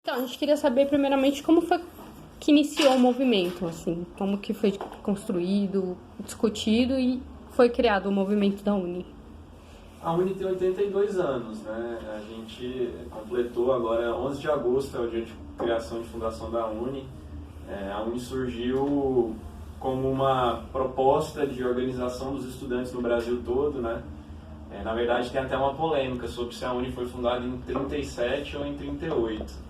Então, a gente queria saber primeiramente como foi que iniciou o movimento, assim, como que foi construído, discutido e foi criado o movimento da Uni. A Uni tem 82 anos, né? A gente completou agora, 11 de agosto é o dia de criação de fundação da Uni. A Uni surgiu como uma proposta de organização dos estudantes no Brasil todo, né? Na verdade, tem até uma polêmica sobre se a Uni foi fundada em 37 ou em 38.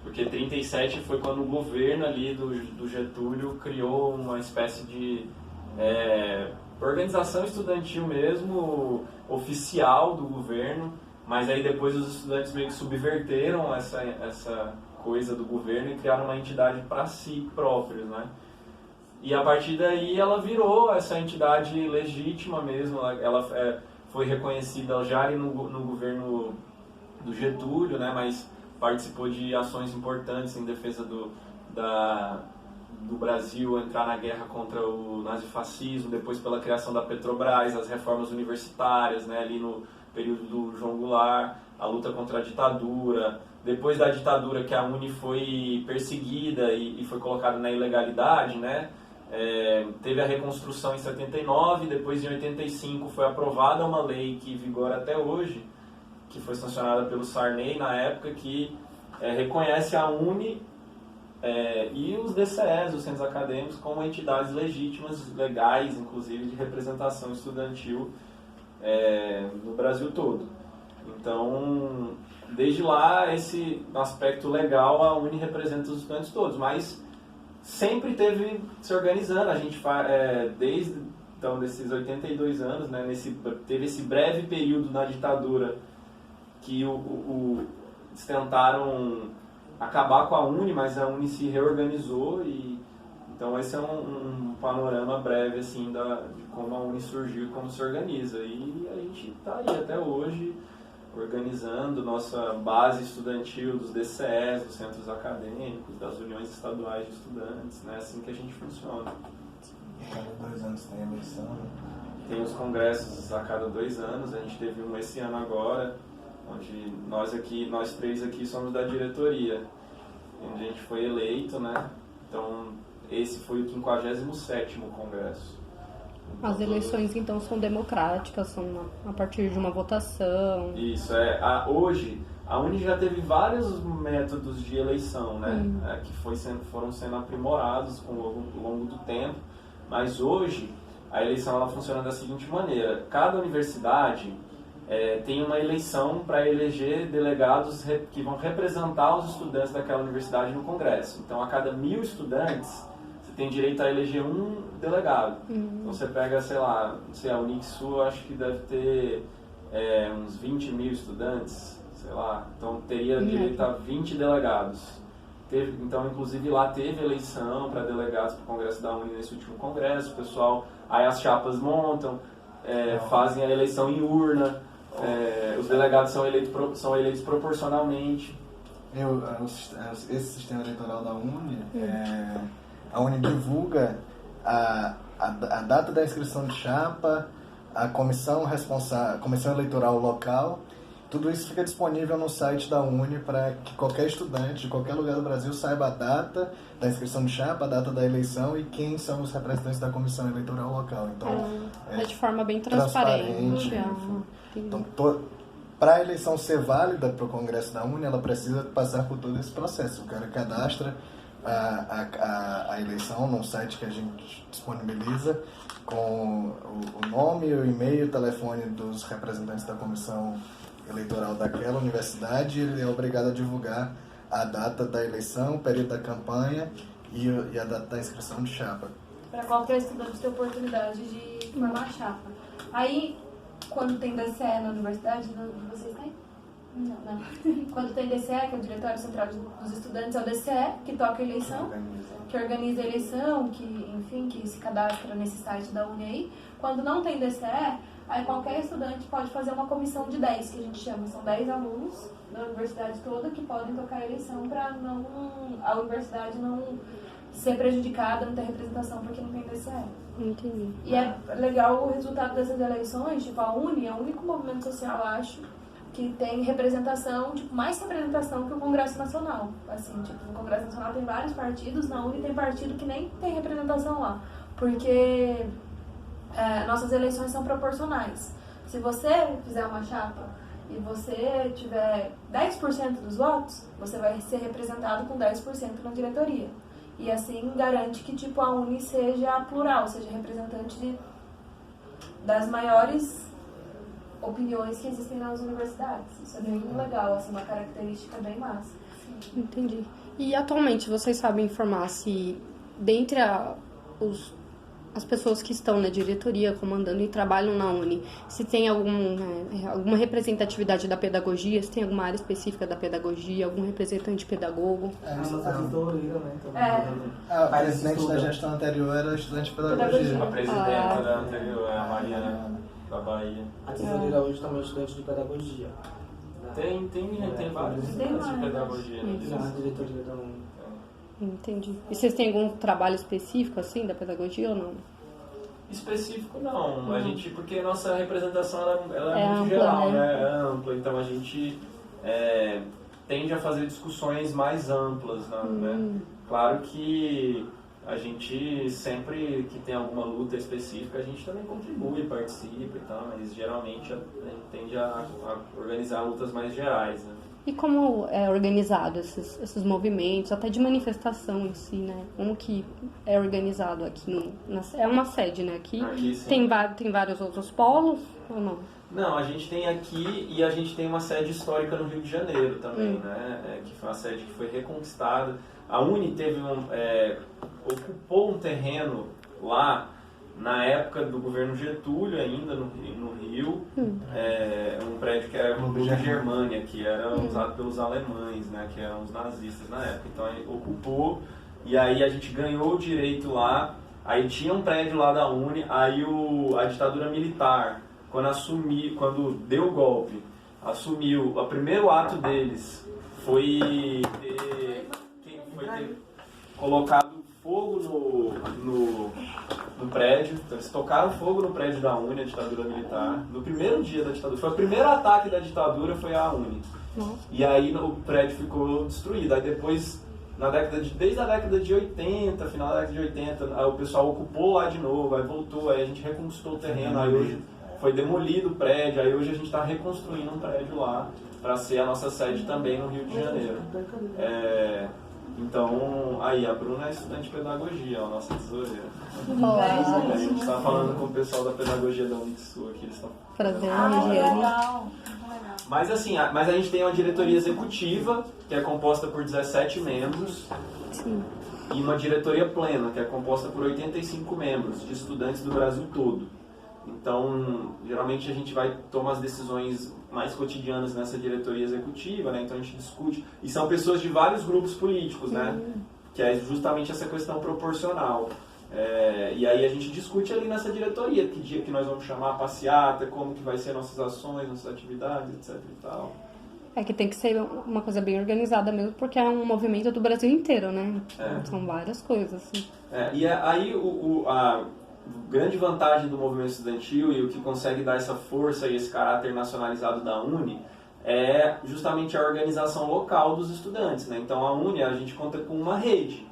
Porque 37 foi quando o governo ali do Getúlio criou uma espécie de organização estudantil mesmo, oficial do governo, mas aí depois os estudantes meio que subverteram essa coisa do governo e criaram uma entidade para si próprios, né? E a partir daí ela virou essa entidade legítima mesmo, ela foi reconhecida já ali no governo do Getúlio, né? Mas participou de ações importantes em defesa do Brasil entrar na guerra contra o nazifascismo, depois pela criação da Petrobras, as reformas universitárias, né, ali no período do João Goulart, a luta contra a ditadura. Depois da ditadura, que a Uni foi perseguida e foi colocada na ilegalidade, né, teve a reconstrução em 79, depois em 85 foi aprovada uma lei que vigora até hoje, que foi sancionada pelo Sarney na época, que reconhece a Uni e os DCEs, os centros acadêmicos, como entidades legítimas, legais, inclusive, de representação estudantil no Brasil todo. Então, desde lá, esse aspecto legal, a Uni representa os estudantes todos, mas sempre teve se organizando. A gente desde então, desses 82 anos, né, teve esse breve período na ditadura que eles tentaram acabar com a Uni, mas a Uni se reorganizou e então esse é um panorama breve assim de como a Uni surgiu e como se organiza. E a gente está aí até hoje organizando nossa base estudantil dos DCEs, dos centros acadêmicos, das uniões estaduais de estudantes, né? Assim que a gente funciona. Cada 2 anos tem eleição, né? Tem os congressos a cada 2 anos, a gente teve um esse ano agora, onde nós 3 aqui somos da diretoria, onde a gente foi eleito, né? Então, esse foi o 57º congresso. Então, As eleições, então, são democráticas, são a partir de uma votação. Isso, hoje, a Uni já teve vários métodos de eleição, né? Que foram sendo aprimorados ao longo do tempo, mas hoje a eleição ela funciona da seguinte maneira: cada universidade tem uma eleição para eleger delegados que vão representar os estudantes daquela universidade no Congresso. Então, a cada 1.000 estudantes, você tem direito a eleger um delegado. Então, você pega, sei lá, a Unixul, acho que deve ter uns 20.000 estudantes, sei lá. Então, teria direito a 20 delegados. Então, inclusive, lá teve eleição para delegados para o Congresso da Uni nesse último congresso. O pessoal, aí as chapas montam, fazem a eleição em urna. Os delegados são eleitos proporcionalmente. Esse sistema eleitoral da Uni, a Uni divulga a data da inscrição de chapa, a comissão eleitoral local. Tudo isso fica disponível no site da Uni para que qualquer estudante de qualquer lugar do Brasil saiba a data da inscrição de chapa, a data da eleição e quem são os representantes da comissão eleitoral local. Então, de forma bem transparente. Então, para a eleição ser válida para o Congresso da Uni, ela precisa passar por todo esse processo. O cara cadastra a eleição num site que a gente disponibiliza com o nome, o e-mail, o telefone dos representantes da comissão eleitoral daquela universidade. Ele é obrigado a divulgar a data da eleição, o período da campanha e a data da inscrição de chapa. Para qualquer estudante ter oportunidade de formar a chapa. Aí, quando tem DCE na universidade, vocês têm? Não. Quando tem DCE, que é o Diretório Central dos Estudantes, é o DCE que toca a eleição, que organiza a eleição, que se cadastra nesse site da Uni aí. Quando não tem DCE, aí qualquer estudante pode fazer uma comissão de 10, que a gente chama. São 10 alunos da universidade toda que podem tocar a eleição para a universidade não ser prejudicada, não ter representação porque não tem DCE. Entendi. E é legal o resultado dessas eleições, tipo a Uni é o único movimento social, acho, que tem representação, tipo, mais representação que o Congresso Nacional. Assim, tipo, no Congresso Nacional tem vários partidos, na UNE tem partido que nem tem representação lá, porque nossas eleições são proporcionais. Se você fizer uma chapa e você tiver 10% dos votos, você vai ser representado com 10% na diretoria. E assim garante que tipo, a UNE seja plural, seja representante das maiores opiniões que existem nas universidades. Isso é bem legal, assim, uma característica bem massa. Entendi. E atualmente vocês sabem informar se, dentre as pessoas que estão na diretoria, comandando e trabalham na UNE, se tem alguma representatividade da pedagogia, se tem alguma área específica da pedagogia, algum representante pedagogo? A nossa tesoura, né? A presidente da gestão anterior era estudante de pedagogia. A presidenta da anterior é a Mariana da Bahia. A tesoureira hoje também é estudante de pedagogia. Tem vários estudantes de pedagogia. Na diretoria da UNE. Entendi. E vocês têm algum trabalho específico, assim, da pedagogia ou não? Específico não, a gente, porque a nossa representação ela é muito ampla, geral, né? É ampla, então a gente tende a fazer discussões mais amplas, né? Claro que a gente sempre que tem alguma luta específica, a gente também contribui, participa e tal, mas geralmente a gente tende a organizar lutas mais gerais, né? E como é organizado esses movimentos, até de manifestação em si, né? Como que é organizado aqui? É uma sede, né? Aqui tem vários outros polos ou não? Não, a gente tem aqui e a gente tem uma sede histórica no Rio de Janeiro também, né? Que foi uma sede que foi reconquistada. A UNE ocupou um terreno lá na época do governo Getúlio ainda, no Rio, um prédio que era o Clube Germânia, que era usado pelos alemães, né, que eram os nazistas na época. Então aí ocupou, e aí a gente ganhou o direito lá, aí tinha um prédio lá da UNE, aí a ditadura militar, quando deu o golpe, assumiu, o primeiro ato deles foi ter colocado fogo no prédio. Então eles tocaram fogo no prédio da UNE, a ditadura militar, no primeiro dia da ditadura. Foi o primeiro ataque da ditadura, foi a UNE. E aí o prédio ficou destruído. Aí depois, desde a década de 80, final da década de 80, aí o pessoal ocupou lá de novo, aí voltou, aí a gente reconquistou o terreno, aí hoje foi demolido o prédio, aí hoje a gente está reconstruindo um prédio lá para ser a nossa sede também no Rio de Janeiro. Então, aí a Bruna é estudante de pedagogia, a nossa tesoureira. A gente está falando com o pessoal da pedagogia da Unisul aqui, eles estão... Prazer, legal. Mas assim, a gente tem uma diretoria executiva, que é composta por 17 membros. Sim. E uma diretoria plena, que é composta por 85 membros, de estudantes do Brasil todo. Então, geralmente a gente vai tomar as decisões mais cotidianas nessa diretoria executiva, né? Então a gente discute, e são pessoas de vários grupos políticos, né? Que é justamente essa questão proporcional. E aí a gente discute ali nessa diretoria, que dia que nós vamos chamar a passeata, como que vai ser nossas ações, nossas atividades, etc e tal. É que tem que ser uma coisa bem organizada mesmo, porque é um movimento do Brasil inteiro, né? São várias coisas, assim. E aí a grande vantagem do movimento estudantil e o que consegue dar essa força e esse caráter nacionalizado da UNE é justamente a organização local dos estudantes, né? Então a UNE, a gente conta com uma rede,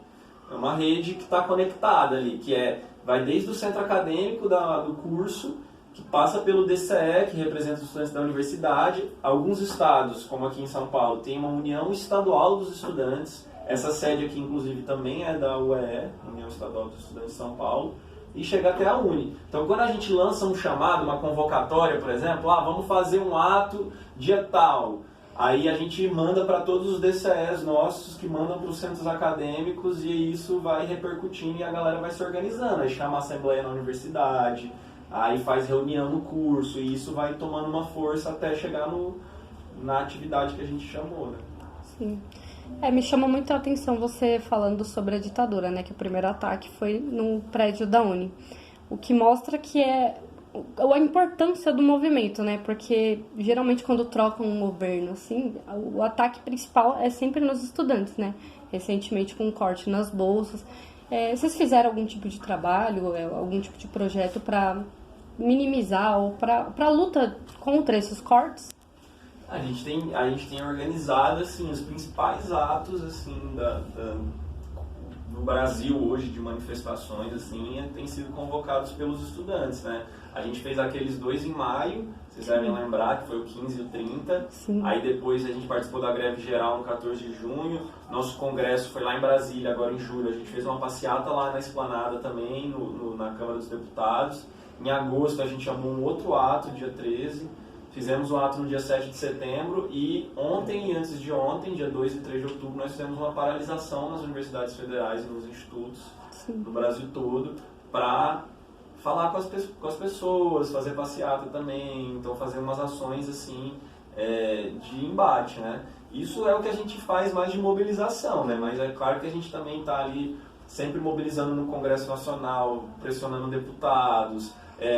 é uma rede que está conectada ali, que vai desde o centro acadêmico do curso, que passa pelo DCE, que representa os estudantes da universidade. Alguns estados, como aqui em São Paulo, tem uma União Estadual dos Estudantes. Essa sede aqui, inclusive, também é da UE, União Estadual dos Estudantes de São Paulo, e chega até a UNE. Então, quando a gente lança um chamado, uma convocatória, por exemplo, vamos fazer um ato dia tal, aí a gente manda para todos os DCEs nossos, que mandam para os centros acadêmicos, e isso vai repercutindo e a galera vai se organizando. Aí chama a assembleia na universidade, aí faz reunião no curso, e isso vai tomando uma força até chegar na atividade que a gente chamou, né? Sim. Me chama muito a atenção você falando sobre a ditadura, né? Que o primeiro ataque foi no prédio da UNE. O que mostra que a importância do movimento, né? Porque geralmente quando trocam um governo, assim, o ataque principal é sempre nos estudantes, né? Recentemente com um corte nas bolsas. Vocês fizeram algum tipo de trabalho, algum tipo de projeto para minimizar ou para luta contra esses cortes? A gente tem organizado assim, os principais atos assim, no Brasil hoje de manifestações assim, têm sido convocados pelos estudantes, né? A gente fez aqueles 2 em maio, vocês devem lembrar, que foi o 15 e o 30. Sim. Aí depois a gente participou da greve geral no 14 de junho. Nosso congresso foi lá em Brasília, agora em julho. A gente fez uma passeata lá na Esplanada também, na Câmara dos Deputados. Em agosto a gente chamou um outro ato, dia 13. Fizemos um ato no dia 7 de setembro e ontem e antes de ontem, dia 2 e 3 de outubro, nós fizemos uma paralisação nas universidades federais e nos institutos no Brasil todo para falar com as pessoas, fazer passeata também, então fazer umas ações assim de embate, né? Isso é o que a gente faz mais de mobilização, né? Mas é claro que a gente também está ali sempre mobilizando no Congresso Nacional, pressionando deputados,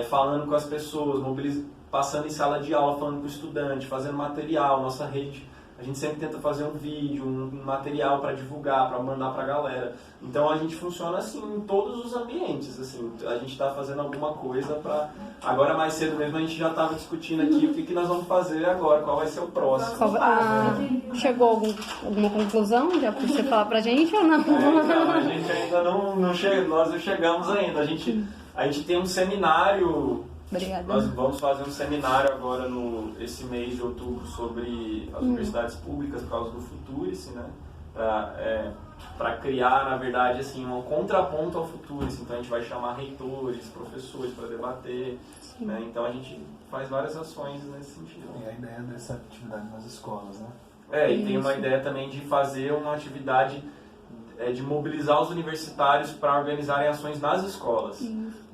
falando com as pessoas, passando em sala de aula, falando com o estudante, fazendo material, nossa rede. A gente sempre tenta fazer um vídeo, um material para divulgar, para mandar para a galera. Então a gente funciona assim em todos os ambientes. Assim, a gente está fazendo alguma coisa para... Agora mais cedo mesmo a gente já estava discutindo aqui o que nós vamos fazer agora, qual vai ser o próximo. Chegou alguma conclusão já para você falar para a gente ou não? Então, a gente ainda não chega, nós não chegamos ainda. A gente tem um seminário... Obrigada. Nós vamos fazer um seminário agora esse mês de outubro sobre as universidades públicas por causa do Futurice, né? Para criar, na verdade, assim, um contraponto ao Futurice. Então a gente vai chamar reitores, professores para debater, né? Então a gente faz várias ações nesse sentido. Tem a ideia dessa atividade nas escolas, né? E tem uma ideia também de fazer uma atividade de mobilizar os universitários para organizarem ações nas escolas.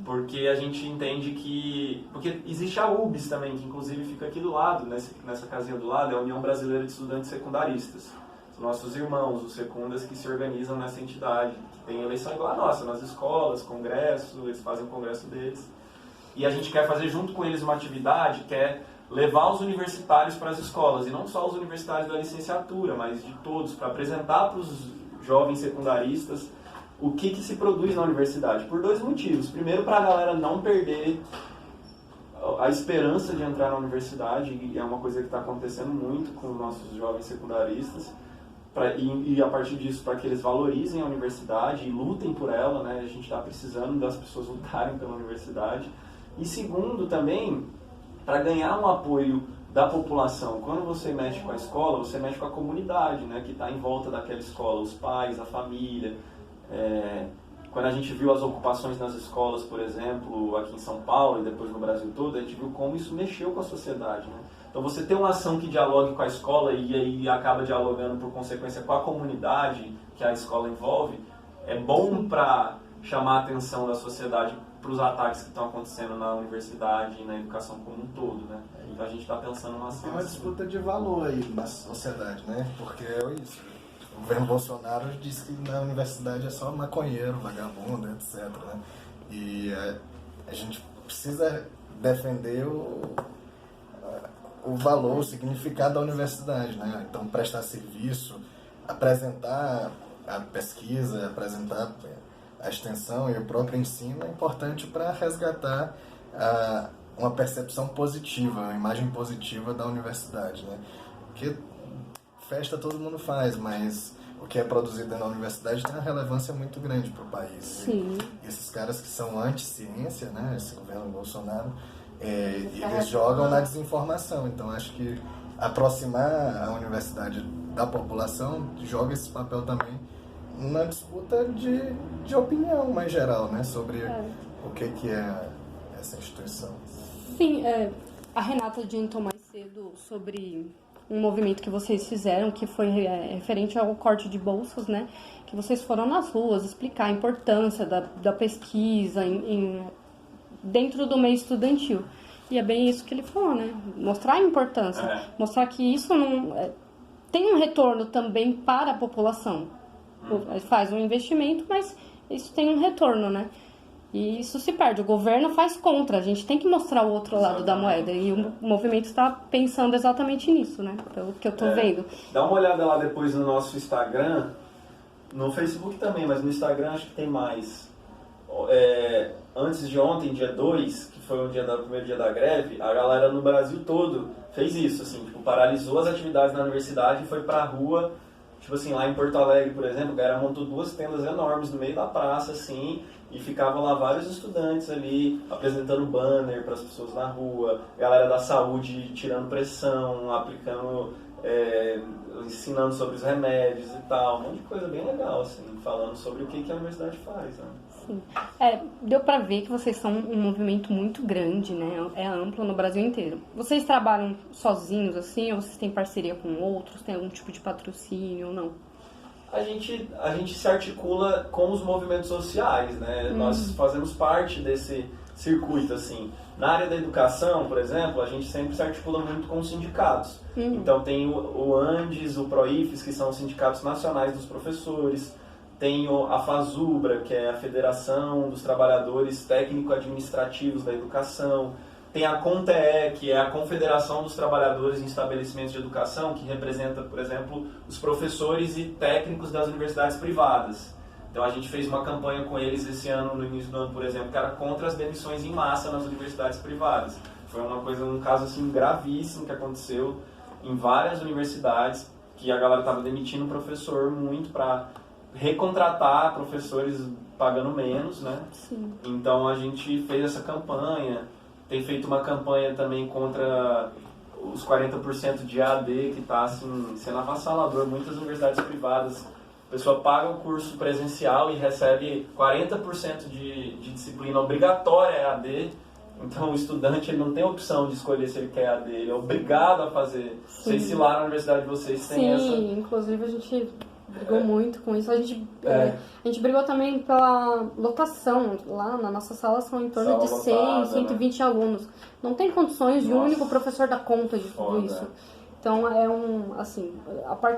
Porque a gente entende que... Porque existe a UBS também, que inclusive fica aqui do lado, nessa casinha do lado, é a União Brasileira de Estudantes Secundaristas. São nossos irmãos, os secundas, que se organizam nessa entidade. Tem eleição igual a nossa, nas escolas, congresso, eles fazem o congresso deles. E a gente quer fazer junto com eles uma atividade que é levar os universitários para as escolas, e não só os universitários da licenciatura, mas de todos, para apresentar para os jovens secundaristas o que se produz na universidade, por 2 motivos. Primeiro, para a galera não perder a esperança de entrar na universidade, e é uma coisa que está acontecendo muito com os nossos jovens secundaristas, e a partir disso para que eles valorizem a universidade e lutem por ela, né? A gente está precisando das pessoas lutarem pela universidade. E segundo também, para ganhar um apoio da população. Quando você mexe com a escola, você mexe com a comunidade, né, que está em volta daquela escola, os pais, a família. Quando a gente viu as ocupações nas escolas, por exemplo, aqui em São Paulo e depois no Brasil todo, a gente viu como isso mexeu com a sociedade, né? Então você ter uma ação que dialogue com a escola e aí acaba dialogando por consequência com a comunidade que a escola envolve, é bom para chamar a atenção da sociedade para os ataques que estão acontecendo na universidade e na educação como um todo, né? Então a gente está pensando numa ação. Tem uma disputa de valor aí na sociedade, né? Porque é isso. O governo Bolsonaro diz que na universidade é só maconheiro, vagabundo, etc. Né? E a gente precisa defender o valor, o significado da universidade, né? Então prestar serviço, apresentar a pesquisa, apresentar a extensão e o próprio ensino é importante para resgatar uma percepção positiva, uma imagem positiva da universidade, né? Porque festa todo mundo faz, mas o que é produzido na universidade tem uma relevância muito grande para o país. Sim. E esses caras que são anti-ciência, né? Esse governo Bolsonaro, eles jogam na desinformação. Então acho que aproximar a universidade da população joga esse papel também na disputa de opinião mais geral, né, sobre o que é essa instituição. Sim, a Renata adiantou mais cedo sobre um movimento que vocês fizeram, que foi referente ao corte de bolsas, né, que vocês foram nas ruas explicar a importância da pesquisa dentro do meio estudantil. E é bem isso que ele falou, né, mostrar a importância, mostrar que isso não tem um retorno também para a população. Faz um investimento, mas isso tem um retorno, né? E isso se perde. O governo faz contra. A gente tem que mostrar o outro lado da moeda. E o movimento está pensando exatamente nisso, né? Pelo que eu estou vendo. Dá uma olhada lá depois no nosso Instagram. No Facebook também, mas no Instagram acho que tem mais. antes de ontem, dia 2, que foi o primeiro dia da greve, a galera no Brasil todo fez isso, assim, tipo, paralisou as atividades na universidade e foi pra rua. Tipo assim, lá em Porto Alegre, por exemplo, a galera montou 2 tendas enormes no meio da praça, assim, e ficavam lá vários estudantes ali, apresentando banner para as pessoas na rua, galera da saúde tirando pressão, aplicando, ensinando sobre os remédios e tal, um monte de coisa bem legal, assim, falando sobre o que a universidade faz, né? Sim. Deu pra ver que vocês são um movimento muito grande, né? É amplo no Brasil inteiro. Vocês trabalham sozinhos, assim, ou vocês têm parceria com outros? Tem algum tipo de patrocínio ou não? A gente se articula com os movimentos sociais, né? Nós fazemos parte desse circuito, assim. Na área da educação, por exemplo, a gente sempre se articula muito com os sindicatos. Então tem o ANDES, o PROIFES, que são os sindicatos nacionais dos professores. Tem a FASUBRA, que é a Federação dos Trabalhadores Técnico-Administrativos da Educação. Tem a CONTEE, que é a Confederação dos Trabalhadores em Estabelecimentos de Educação, que representa, por exemplo, os professores e técnicos das universidades privadas. Então a gente fez uma campanha com eles esse ano, no início do ano, por exemplo, que era contra as demissões em massa nas universidades privadas. Foi um caso assim, gravíssimo que aconteceu em várias universidades, que a galera estava demitindo o professor muito para recontratar professores pagando menos, né? Sim. Então a gente fez essa campanha, tem feito uma campanha também contra os 40% de AD, que está assim, sendo avassalador. Muitas universidades privadas, a pessoa paga o curso presencial e recebe 40% de disciplina obrigatória EAD. Então o estudante ele não tem opção de escolher se ele quer EAD, ele é obrigado a fazer. Sim. Vocês, se lá na universidade de vocês tem essa... Sim, inclusive a gente brigou muito com isso. A gente brigou também pela lotação. Lá na nossa sala são em torno de 100, lotada, 120 alunos. Não tem condições de um único professor dar conta de tudo Foda. isso. Então assim,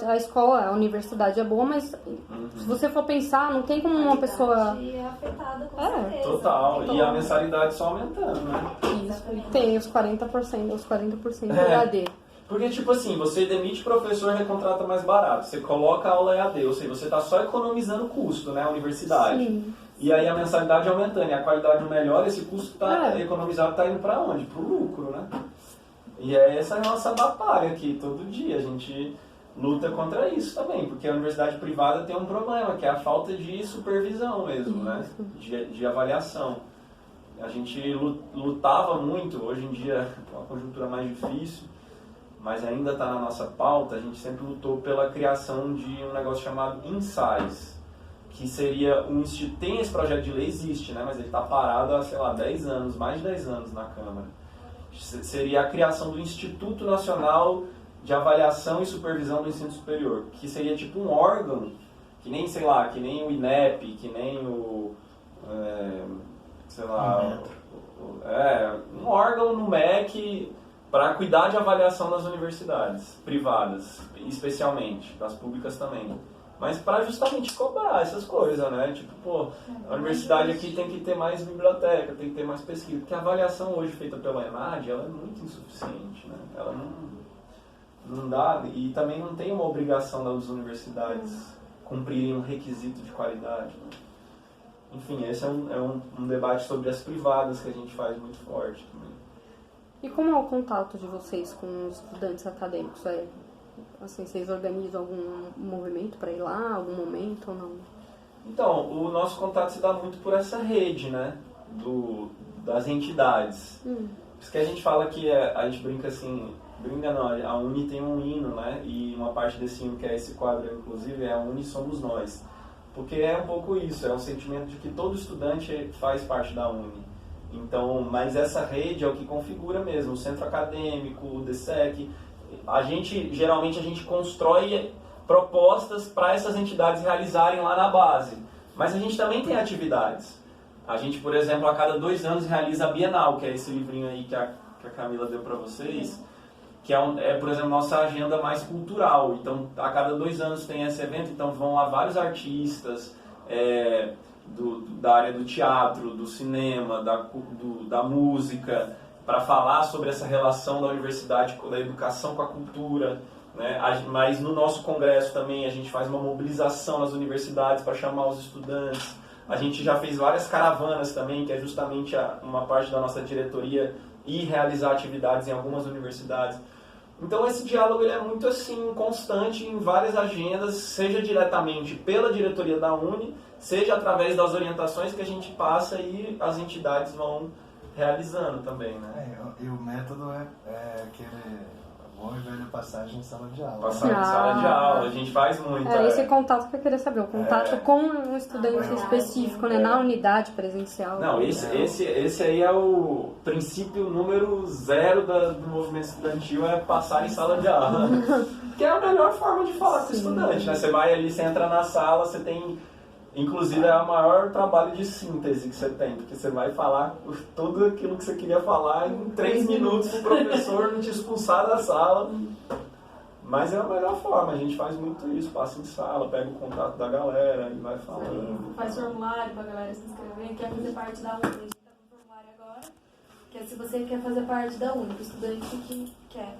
a escola, a universidade é boa, mas se você for pensar, não tem como uma pessoa... É afetada, com certeza. Total. Então, E a mensalidade só aumentando, né? Isso, e tem os 40% do EAD. Porque, tipo assim, você demite professor e recontrata mais barato. Você coloca a aula EAD, ou seja, você está só economizando custo, né, a universidade. Sim. E aí a mensalidade aumentando, e a qualidade não melhora, esse custo economizado está indo para onde? Para o lucro, né? E essa é a nossa batalha aqui, todo dia. A gente luta contra isso também, porque a universidade privada tem um problema, que é a falta de supervisão mesmo, né? De avaliação. A gente lutava muito, hoje em dia é uma conjuntura mais difícil, mas ainda está na nossa pauta. A gente sempre lutou pela criação de um negócio chamado INSAIS, que seria um instituto. Tem esse projeto de lei, existe, né? Mas ele está parado há, sei lá, 10 anos, mais de 10 anos na Câmara. Seria a criação do Instituto Nacional de Avaliação e Supervisão do Ensino Superior, que seria tipo um órgão, que nem, sei lá, que nem o INEP, que nem o... sei lá... um órgão no MEC para cuidar de avaliação das universidades privadas, especialmente, das públicas também. Mas para justamente cobrar essas coisas, né? Tipo, pô, a universidade aqui tem que ter mais biblioteca, tem que ter mais pesquisa. Porque a avaliação hoje feita pela ENAD, ela é muito insuficiente, né? Ela não dá, e também não tem uma obrigação das universidades cumprirem um requisito de qualidade, né? Enfim, esse é um debate sobre as privadas que a gente faz muito forte também. E como é o contato de vocês com os estudantes acadêmicos? Assim, vocês organizam algum movimento para ir lá, algum momento ou não? Então, o nosso contato se dá muito por essa rede, né? Das entidades. Por isso que a gente fala que a gente brinca assim... a Uni tem um hino, né? E uma parte desse hino, que é esse quadro, inclusive, é a Uni Somos Nós. Porque é um pouco isso, é um sentimento de que todo estudante faz parte da Uni. Então, mas essa rede é o que configura mesmo, o centro acadêmico, o DSEC. Geralmente a gente constrói propostas para essas entidades realizarem lá na base. Mas a gente também tem atividades. A gente, por exemplo, a cada 2 anos realiza a Bienal, que é esse livrinho aí que a Camila deu para vocês, que por exemplo, nossa agenda mais cultural. Então, a cada 2 anos tem esse evento, então vão lá vários artistas da área do teatro, do cinema, da música, para falar sobre essa relação da universidade, da educação com a cultura, né? Mas no nosso congresso também a gente faz uma mobilização nas universidades para chamar os estudantes. A gente já fez várias caravanas também, que é justamente uma parte da nossa diretoria ir realizar atividades em algumas universidades. Então esse diálogo ele é muito assim, constante em várias agendas, seja diretamente pela diretoria da Uni, seja através das orientações que a gente passa e as entidades vão realizando também, né? E o método é aquele boa e velha passagem em sala de aula. Passagem em sala de aula, a gente faz muito. Esse contato que eu queria saber, o contato com um estudante específico, né, na unidade presencial. Não, esse aí é o princípio número 0 do movimento estudantil, é passar em sala de aula. Que é a melhor forma de falar com o estudante, né? Você vai ali, você entra na sala, você tem... Inclusive é o maior trabalho de síntese que você tem, porque você vai falar tudo aquilo que você queria falar em 3 minutos, o professor não te expulsar da sala. Mas é a melhor forma, a gente faz muito isso, passa em sala, pega o contato da galera e vai falando. Faz formulário pra galera se inscrever, quer fazer parte da UNI. A gente tá com formulário agora, que é se você quer fazer parte da UNI, o estudante que quer.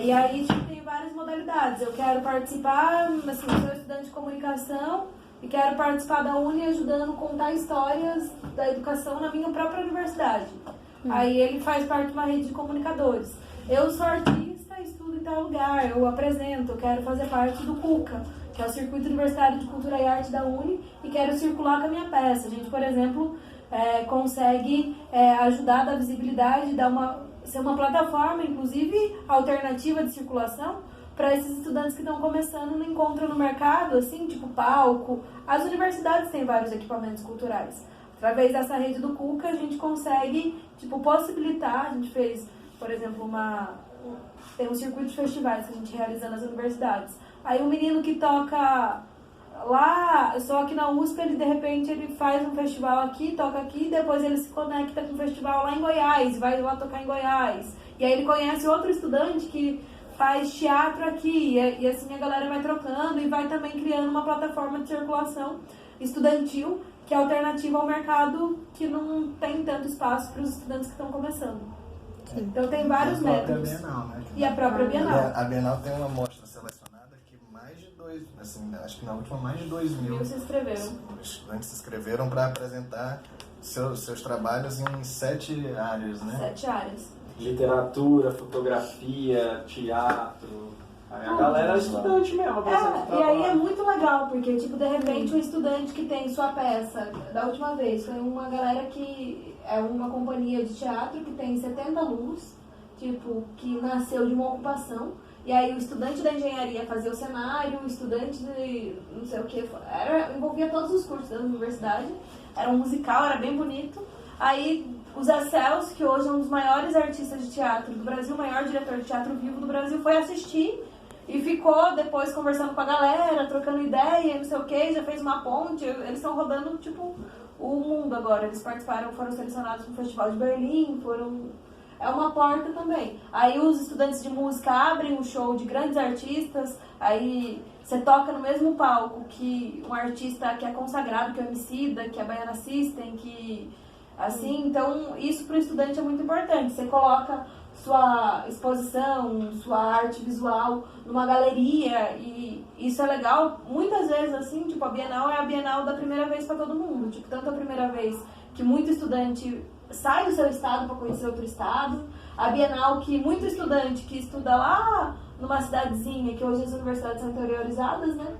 E aí tipo, tem várias modalidades. Eu quero participar, assim, sou estudante de comunicação, e quero participar da Uni ajudando a contar histórias da educação na minha própria universidade. Aí ele faz parte de uma rede de comunicadores. Eu sou artista, estudo em tal lugar, eu apresento, eu quero fazer parte do CUCA, que é o Circuito Universitário de Cultura e Arte da Uni, e quero circular com a minha peça. A gente, por exemplo, consegue ajudar a dar visibilidade, ser uma plataforma, inclusive, alternativa de circulação, para esses estudantes que estão começando, não encontram no mercado, assim, tipo palco. As universidades têm vários equipamentos culturais. Através dessa rede do CUCA, a gente consegue, tipo, possibilitar. A gente fez, por exemplo, tem um circuito de festivais que a gente realiza nas universidades. Aí um menino que toca lá, só que na USP, ele de repente ele faz um festival aqui, toca aqui, depois ele se conecta com um festival lá em Goiás, vai lá tocar em Goiás. E aí ele conhece outro estudante que faz teatro aqui, e assim a galera vai trocando e vai também criando uma plataforma de circulação estudantil que é alternativa ao mercado, que não tem tanto espaço para os estudantes que estão começando. Então tem vários métodos. Bienal, né? E a própria Bienal. A Bienal tem uma mostra selecionada que mais de acho que na última mais de 2.000 se inscreveram. Estudantes se inscreveram para apresentar seus trabalhos em 7 áreas, né? 7 áreas. Literatura, fotografia, teatro. Aí a galera é estudante mesmo. E aí é muito legal, porque, tipo, de repente, um estudante que tem sua peça, da última vez, foi uma galera que é uma companhia de teatro que tem 70 alunos, tipo, que nasceu de uma ocupação. E aí o estudante da engenharia fazia o cenário, o estudante de não sei o que, envolvia todos os cursos da universidade. Era um musical, era bem bonito. Aí o Zé Celso, que hoje é um dos maiores artistas de teatro do Brasil, o maior diretor de teatro vivo do Brasil, foi assistir e ficou depois conversando com a galera, trocando ideia, não sei o que, já fez uma ponte. Eles estão rodando, tipo, o mundo agora. Eles participaram, foram selecionados para o Festival de Berlim, é uma porta também. Aí os estudantes de música abrem um show de grandes artistas, aí você toca no mesmo palco que um artista que é consagrado, que é o Emicida, que é a Baiana System, que... Assim, então, isso para o estudante é muito importante. Você coloca sua exposição, sua arte visual numa galeria, e isso é legal. Muitas vezes, assim, tipo, a Bienal é a Bienal da primeira vez para todo mundo. Tipo, tanto a primeira vez que muito estudante sai do seu estado para conhecer outro estado, a Bienal que muito estudante que estuda lá numa cidadezinha, que hoje as universidades são interiorizadas, né?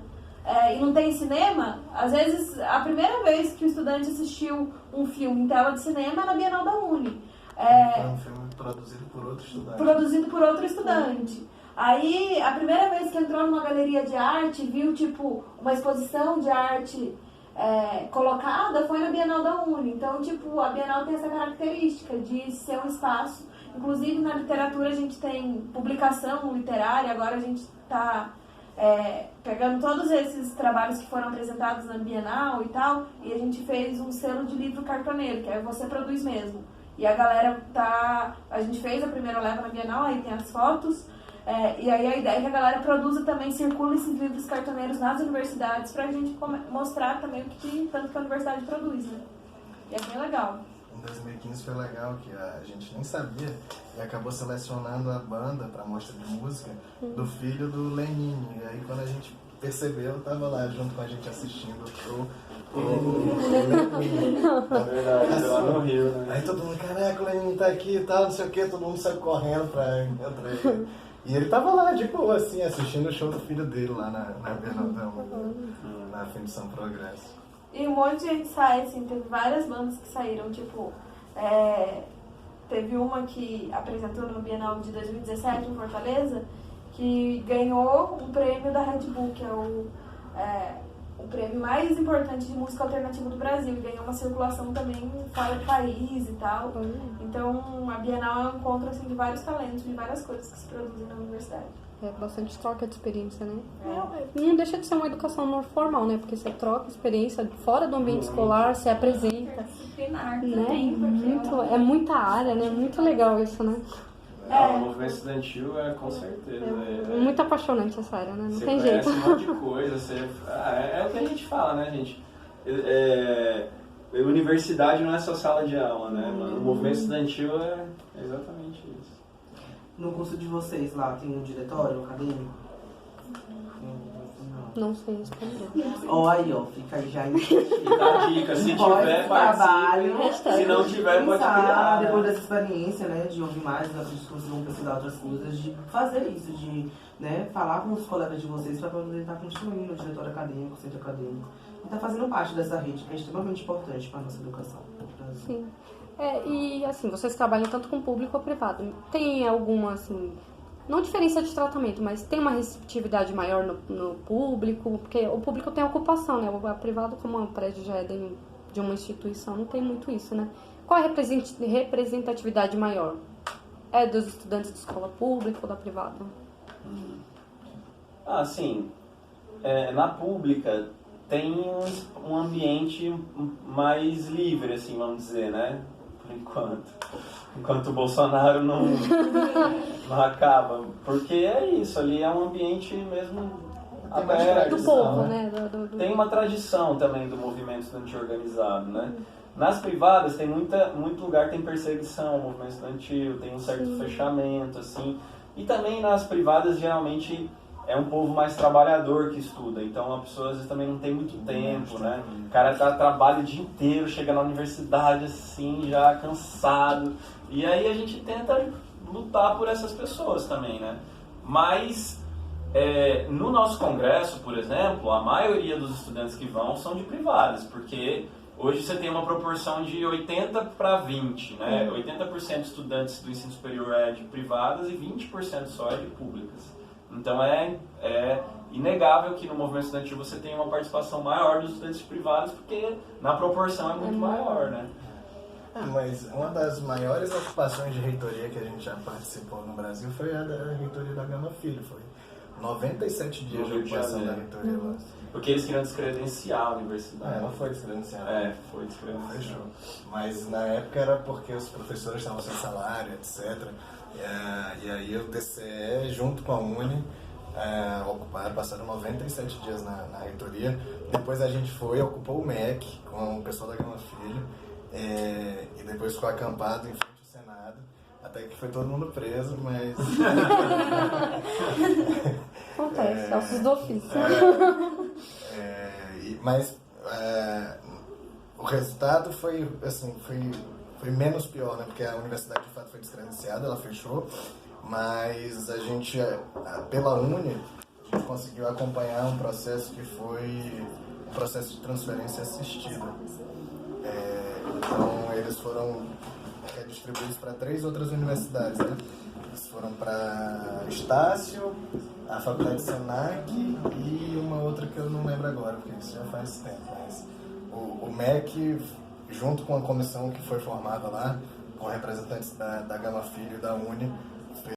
E não tem cinema, às vezes a primeira vez que o estudante assistiu um filme em tela de cinema é na Bienal da Uni. É um filme produzido por outro estudante. Produzido por outro estudante. Aí, a primeira vez que entrou numa galeria de arte, viu, tipo, uma exposição de arte colocada, foi na Bienal da Uni. Então, tipo, a Bienal tem essa característica de ser um espaço. Inclusive, na literatura, a gente tem publicação literária, agora a gente está... pegando todos esses trabalhos que foram apresentados na Bienal e tal, e a gente fez um selo de livro cartoneiro, que é você produz mesmo. E a galera a gente fez a primeira leva na Bienal, aí tem as fotos, e aí a ideia é que a galera produza também, circula esses livros cartoneiros nas universidades pra gente mostrar também tanto que a universidade produz, né? E é bem legal. Em 2015 foi legal que a gente nem sabia e acabou selecionando a banda para mostra de música do filho do Lenine. E aí quando a gente percebeu, tava lá junto com a gente assistindo o show. É verdade, lá no Rio, né? Aí todo mundo, caraca, o Lenin tá aqui e tal, não sei o que, todo mundo saiu correndo pra encontrar ele. E ele tava lá, de boa, assim, assistindo o show do filho dele lá na Bienal da UNE, na Fundação Progresso. E um monte de gente sai, assim, teve várias bandas que saíram, tipo, teve uma que apresentou no Bienal de 2017 em Fortaleza, que ganhou um prêmio da Red Bull, que é o prêmio mais importante de música alternativa do Brasil, e ganhou uma circulação também fora do país e tal. Então, a Bienal é um encontro, assim, de vários talentos, de várias coisas que se produzem na universidade. É bastante troca de experiência, né? Não deixa de ser uma educação não formal, né? Porque você troca experiência fora do ambiente escolar, você apresenta. Disciplinar Né? também, É muita área, né? Muito legal isso, né? O movimento estudantil com certeza. É muito apaixonante essa área, né? Não você tem conhece jeito. um monte de coisa. É o que a gente fala, né, gente? Universidade não é só sala de aula, né? O movimento estudantil é exatamente isso. No curso de vocês lá tem um diretório acadêmico? Não sei responder. Ó, aí, ó, fica aí já Fica a dica, se Pode tiver, trabalho. participe. Se não tiver, pode Pensar, criar. depois dessa experiência, né, de ouvir mais, eu acredito que vocês vão pesquisar outras coisas, de fazer isso, de, né, falar com os colegas de vocês para poder estar construindo o diretório acadêmico, o centro acadêmico, e estar fazendo parte dessa rede, que é extremamente importante para a nossa educação. Sim. E assim, vocês trabalham tanto com público ou privado. Tem alguma, assim, não diferença de tratamento, mas tem uma receptividade maior no público? Porque o público tem ocupação, né? O privado, como o prédio já é de uma instituição, não tem muito isso, né? Qual é a representatividade maior? É dos estudantes de escola pública ou da privada? Sim. Na pública tem um ambiente mais livre, assim, vamos dizer, né? Por enquanto o Bolsonaro não acaba. Porque é isso, ali é um ambiente mesmo aberto. Do povo, né? Tem uma tradição também do movimento estudantil organizado, né? Nas privadas tem muito lugar que tem perseguição ao movimento estudantil, tem um certo fechamento, assim. E também nas privadas, geralmente, é um povo mais trabalhador que estuda, então a pessoa às vezes também não tem muito tempo, né? O cara trabalha o dia inteiro, chega na universidade assim, já cansado. E aí a gente tenta lutar por essas pessoas também, né? Mas no nosso congresso, por exemplo, a maioria dos estudantes que vão são de privadas, porque hoje você tem uma proporção de 80 para 20, né? 80% de estudantes do ensino superior é de privadas e 20% só é de públicas. Então é inegável que no movimento estudantil você tem uma participação maior dos estudantes privados, porque na proporção é muito maior, né? Mas uma das maiores ocupações de reitoria que a gente já participou no Brasil foi a da reitoria da Gama Filho. Foi 97 dias de ocupação da reitoria lá. Porque eles queriam descredenciar a universidade. Ela foi descredenciada. Foi descredenciada. Fechou. Mas na época era porque os professores estavam sem salário, etc. E aí o TCE, junto com a UNE, passaram 97 dias na reitoria. Depois a gente ocupou o MEC com o pessoal da Gama Filho, e depois ficou acampado em frente ao Senado, até que foi todo mundo preso, mas... Acontece, ossos do ofício. Mas o resultado foi menos pior, né? Porque a universidade de fato foi descredenciada, ela fechou, mas a gente, pela UNE, a gente conseguiu acompanhar um processo que foi um processo de transferência assistida. Então eles foram distribuídos para 3 outras universidades, né? Eles foram para Estácio, a Faculdade de Senac e uma outra que eu não lembro agora, porque isso já faz tempo, mas o MEC, junto com a comissão que foi formada lá, com representantes da Gama Filho e da UNE,